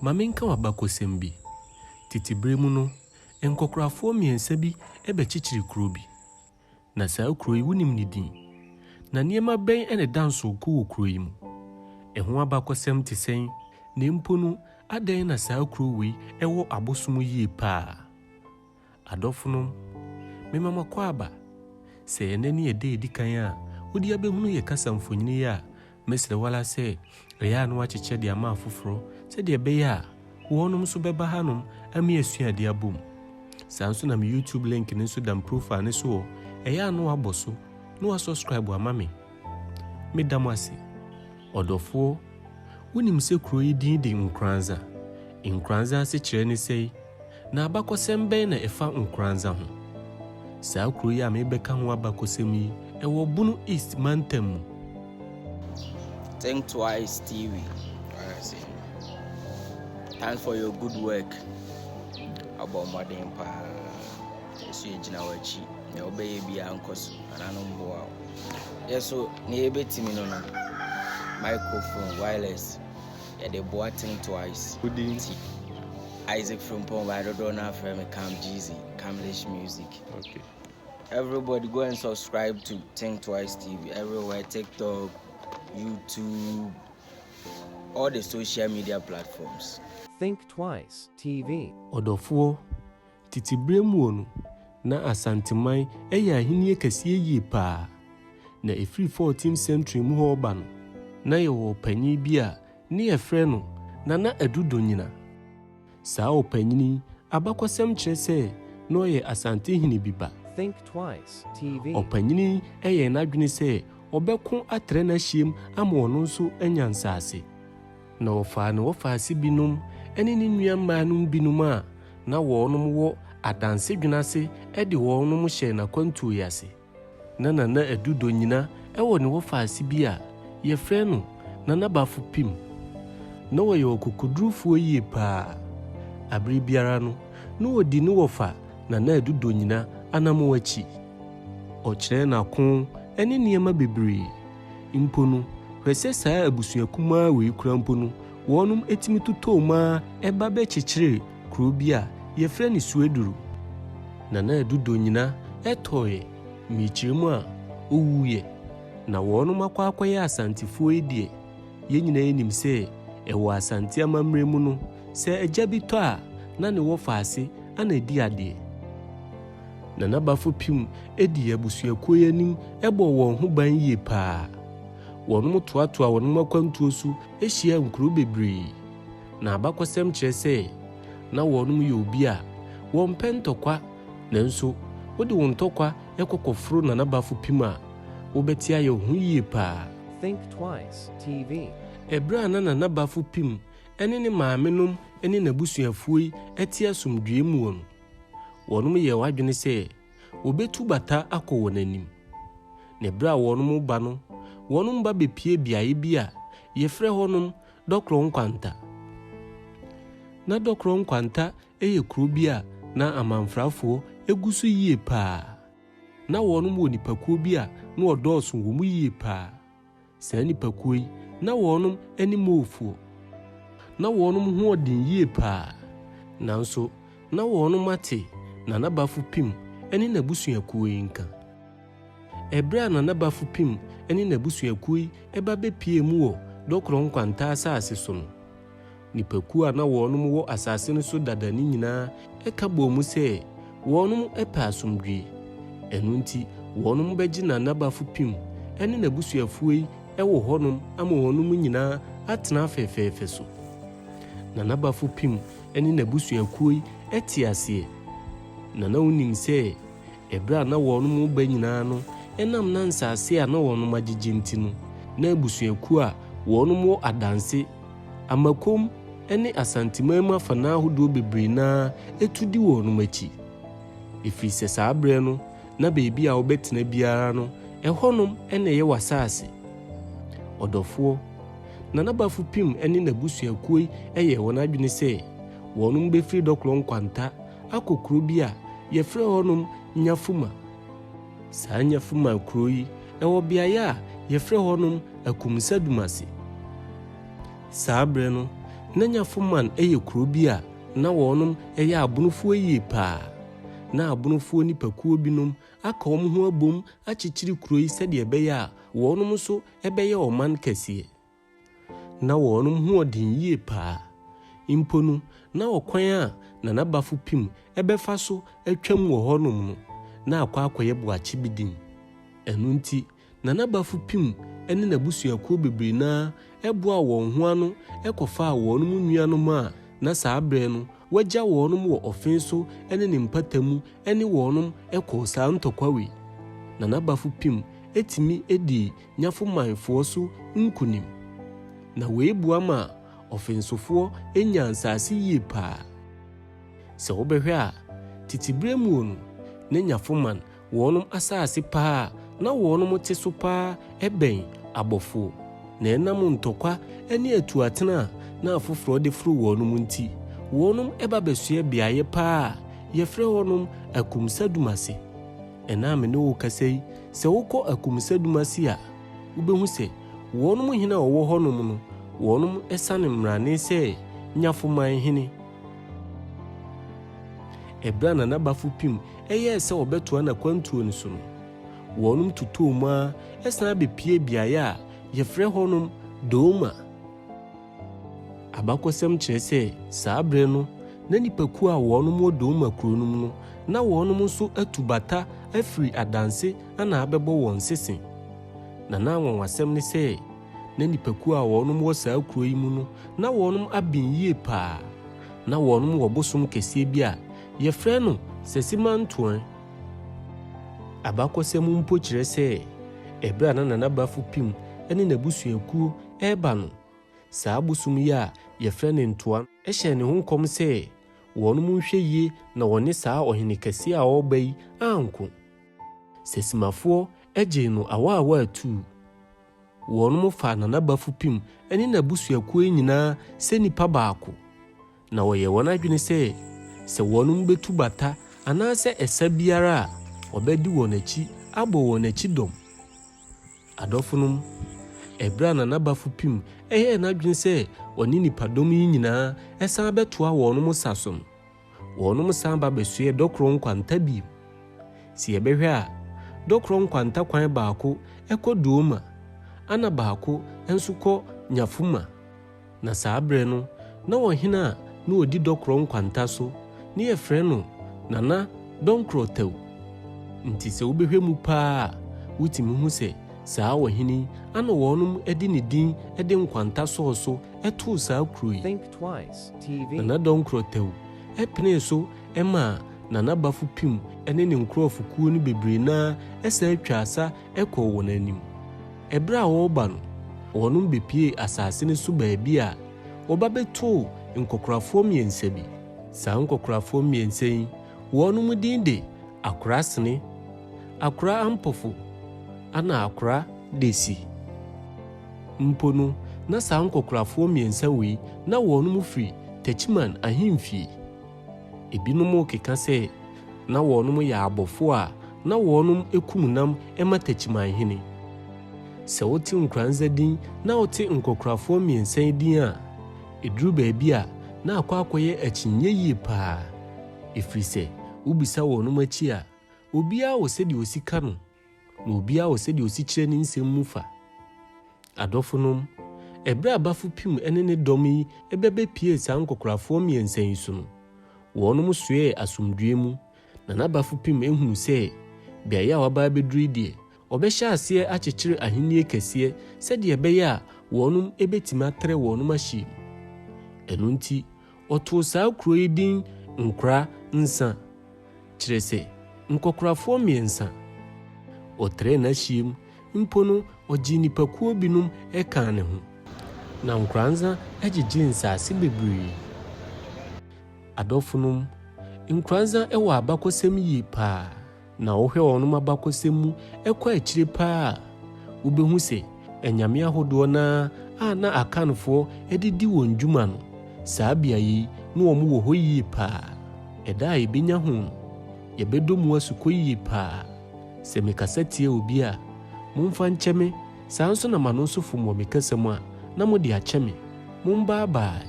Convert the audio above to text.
Mamenka wabakosem bi. Titibere mu no, Nkokorafo mmiensa bi ebechichiri kuro bi. Na saa kuro yi wunim ni din. Na niema ben ene danso ku kuro yi mu. Eho abakosem te sen, ne mpo no adan na saa kuro wi ewo abosom yie pa. Adofo memama kwaba. Se enani ede edikan a, odi abehunu ye kasa mfonyini ya, mesre wala se, eya no acheche de ama afoforo, se de be ya, wonom so beba hanom ami asua de abom. Sanso na me YouTube link ne so dam profile ne so, eya no aboso, no subscribe ama me. Me damase. Odofo, wonim se kuro yi din de Nkronza. Nkronza se kire ne sei, na abakosem ben na efa Nkronza ho. Saa kuro yi a mebeka ho abakosem yi, ewo Bunu East Mantam. Think Twice TV. Thanks for your good work. About modern pa. So you jina wachi. Na obey bi ankoso anano mbo. Yes, so ni ebetimi no no. Microphone wireless. Yeah, they bought Think Twice. Good evening. Isaac from Pomba, I don't know from Cam Jeezy, Camlish Music. Okay. Everybody go and subscribe to Think Twice TV. Everywhere, TikTok, YouTube, all the social media platforms. Think Twice TV. Odofo, titibere mu onu, na asanteman eya ahenie kasiye yie pa. Na efiri 14th century mu ho ba no, na ye wo panyi bi a ne efre no na Adu Donyina. Saa opanyini abakosem kire se no ye Asante hini biba. Think Twice TV. Opanyini eye n'adwene se obeko atre na hiem ama ono nso anyansase. Na ofa na wofaase binom ene ne nuamanum binom a na wonom wo Adanse Dwenase ede wonom hye na kwantuo yase. Na Adu Donyina ewo ne wofaase bi a ye frɛ no na Baffo Pim. Na wo ye okukudrufuo yie pa. Abri biara no odi no wofa na Adu Donyina anamo wachi. Ochire na kon ene niema bebre. Impo no hwese saa abusuakuma we kura mpo no wonum etimi tutoma eba be chichire kuro bi a ye frɛ ne Sueduru. Na Adu Donyina etoye michiremu a owuye. Na wonum akwakoye asantifo edie. Ye nyina enim se ewo asante amamre mu no se agya bi to a na ne wofaase ana edi ade. Na Baffo Pim edi abusuakuo yanim ebo won ho ban yie pa. Wonum toatoa wonum akwantuo su ehia nkuro bebre. Na abakosem kire se na wonum ye obi a won pentokwa nanso wodi won tokwa ekokofro na Baffo Pim a wobetia ye ho yie pa. Think Twice TV. Ebra na Baffo Pim ene ne maamenom ene nabusuafuo yi etia somdwe mu won. Wonum ye wadwene se obetu bata akọ wonanim. Ne bra wonum ba no, wonum ba bepie biaye bi a ye frɛ honum Nkoranza. Na Nkoranza eye kuro bi a na amanfrafo egusu yie pa. Na wonum wo nipakuo bi a na odoso wo mu yie pa. Saa nipakuo yi na wonum animofuo. Na wonum ho odin yie pa. Nanso na wonum ate na Baffo Pim ene nabusuakuo yi nka. Ebra na Baffo Pim ene nabusuakuo yi eba bepie mu wo Nkoranza asase so no. Nipakuo a na wonum wo asase no so dadani nyina eka bo mu se wonum epa asomdwe. Enu nti wonum beji na Baffo Pim ene nabusuafuo yi ewo honum ama wonum nyina atena afefefe so. Na Baffo Pim ene nabusuakuo yi etiase. Na unim se ebra na wonum ba nyina no enam na nsase a na wonum agigye nti no na abusuakuo a wonum wo Adanse, Amakom ene asantemam afana ahodo bebre na etudi wonum achi. Efiri se saa bre no na beebi a obetena biara no ehonum ene ye wasase. Odofo na Baffo Pim ene nabusuakuo yi eye won adwene se wonum befiri Nkoranza akokuro bi a ye frɛ honum Nyafuma. Saa Nyafuma kuro yi ewo biaya a ye frɛ honum Akumsa Dumase. Saa bre no na Nyafoman eye kuro bi a na wɔnom ɛyɛ abonofuo yie paa. Na abonofuo nipakuo binom aka wɔn ho abom akyekyere kuro yi sɛdeɛ ɛbɛyɛ a wɔnom nso ɛbɛyɛ ɔman kɛseɛ. Na wɔnom ho ɔden yie paa. Mpo no na ɔkwan a Nana Baffo Pim ɛbɛfa so atwam wɔ hɔnom no na akɔyɛ boakye bi din. Ɛno nti Nana Baffo Pim ɛne n'abusuakuo bebree na ɛboa wɔn ho ano ɛkɔfa wɔnom nuanom a na saa brɛ no wagya wɔnom wɔ Ofinso ɛne ne mpatamu ɛne wɔnom ɛkɔ saa ntɔkwa wei. Nana Baffo Pim etimi edi Nyafomanfoɔ so nkunim. Na wei bua ma Ofinsofoɔ enya nsase yie paa. Sɛ wobɛhwɛ a titibere mu no ne Nyafoman wɔnom asase paa na wɔnom te so paa ɛbɛn abɔfoɔ. Na ɛnam ntɔkwa ɛne atuatena na afoforɔ de furu wɔnom nti wɔnom ɛba bɛsua beaeɛ paa yɛfrɛ wɔnom Akumsa Dumase. Ɛna me ne wo kasa yi sɛ wokɔ Akumsa Dumase a wobɛhu sɛ wɔnom hene a wɔwɔ hɔnom no wɔnom ɛsane mmrane sɛ Nyafoman hene. Ɛbra Nana Baffo Pim ɛyɛ sɛ wɔbɛtoa na kwantuo no so no wɔnom tutoo mu a ɛsan bɛpie beaeɛ a yɛfrɛ hɔnom Doma. Abakɔsɛm kyerɛ sɛ saa berɛ no na nipakuo a wɔnom wɔ Doma kuro nom no na wɔnom nso atu bata afiri Adanse ana abɛbɔ wɔn sese. Na anwanwasɛm ne sɛ na nipakuo a wɔnom wɔ saa kuro yi mu no na wɔnom abɛn yie paa. Na wɔnom wɔ bosom kɛseɛ bi a yɛfrɛ no Sesimantoan. Abakɔsɛm mpo kyerɛ sɛ ɛbra na Nana Baffo Pim ɛne n'abusuakuo ɛreba no saa bosom yi a yɛfrɛ ne ntoa ɛhyɛ ne ho nkɔm sɛ wɔnom nhwɛ yie na wɔne saa ɔhene kɛseɛ a ɔreba yi anko. Sesimafoɔ ɛgye no awaawa atu. Wɔnom fa Nana Baffo Pim ɛne n'abusuakuo yi nyinaa sɛ nipa baako. Na wɔyɛ wɔn adwene sɛ wɔnom bɛtu bata anaasɛ ɛsa biara a wɔbɛdi wɔn akyi abɔ wɔn akyi dɔm. Adɔfonom ɛbra Nana Baffo Pim ɛyɛ n'adwene sɛ wɔne nipadɔm yi nyinaa ɛsan bɛtoa wɔnom sa so no wɔnom san ba bɛsua Nkronza bi. Si yɛbɛhwɛ a Nkronza kwan baako ɛkɔ Doma ana baako nso kɔ Nyafoma. Na saa berɛ no na ɔhene a na ɔdi Nkronza so ne yɛfrɛ no Nana Donkroteu. Nti sɛ wobɛhwɛ mu paa wotimi hu sɛ saa ɔhene ana wɔnom ɛde ne din ɛde Nkwanta sɔɔ so ɛtoo saa kuro yi. Think Twice TV. Nana Donkroteu ɛpene so ɛma Nana Baffo Pim ɛne ne nkurɔfokuo no bebree na ɛsa atwa asa ɛkɔɔ wɔn anim. Ɛbra a wɔreba no wɔnom bepie asase no so baabi a wɔba bɛtoo nkokorafoɔ mmiɛnsa bi. Saa nkokorafoɔ mmiɛnsa yi wɔnom din de Akora Sene, Akora Ampofo ana Akora Desi. Mpo no na saa nkokorafoɔ mmiɛnsa wei na wɔnom firi Takyiman ahemfie. Ebinom keka sɛ na wɔnom yɛ abɔfo a na wɔnom ekum nam ɛma Takyiman hene. Sɛ wote Nkronza din na wote nkokorafoɔ mmiɛnsa din a eduru baabi a na akɔyɛ akyinye yie paa. Ɛfiri sɛ wobisa wɔnom akyi a obiara wɔ sɛdeɛ osika no na obiara wɔ sɛdeɛ osikyerɛ ne nsɛm mu fa. Adɔfonom ɛbra a Baffo Pim ɛne ne dɔm yi ɛbɛbɛpie saa nkokorafoɔ mmiɛnsa yi so no wɔnom soɛɛ asomdwie mu. Nana Baffo Pim ehunu sɛ beaeɛ a waba abɛduru deɛ ɔbɛhyɛ aseɛ akyekyere ahennie kɛseɛ sɛdeɛ ɛbɛyɛ a wɔnom ɛbɛtumi atrɛ wɔnom ahyia mu. Ɛno nti ɔtoo saa kuro yi din Nkoransa kyerɛ sɛ nkokorafoɔ mmiɛnsa. Ɔtrɛ n'ahyia mu mpo no ɔgye nipakuo binom ɛka ne ho. Na Nkronza ɛgyegye nsase bebree. Adɔfonom Nkronza ɛwɔ abakɔsɛm yie paa. Na wohwɛ wɔnom abakɔsɛm mu ɛkɔ akyire paa wobɛhu sɛ anyame ahodoɔ na Akanfoɔ ɛdedi wɔn dwuma no saa beaeɛ yi na wɔn wɔ hɔ yie paa. Ɛda a yɛbɛnya ho no yɛbɛdɔ mu asukɔ yie paa. Sɛ mekasa tie obi a momfa nkyɛ me saa nso na mano nso fom wɔ mekasa mu a na mode akyɛ me. Mombaabae.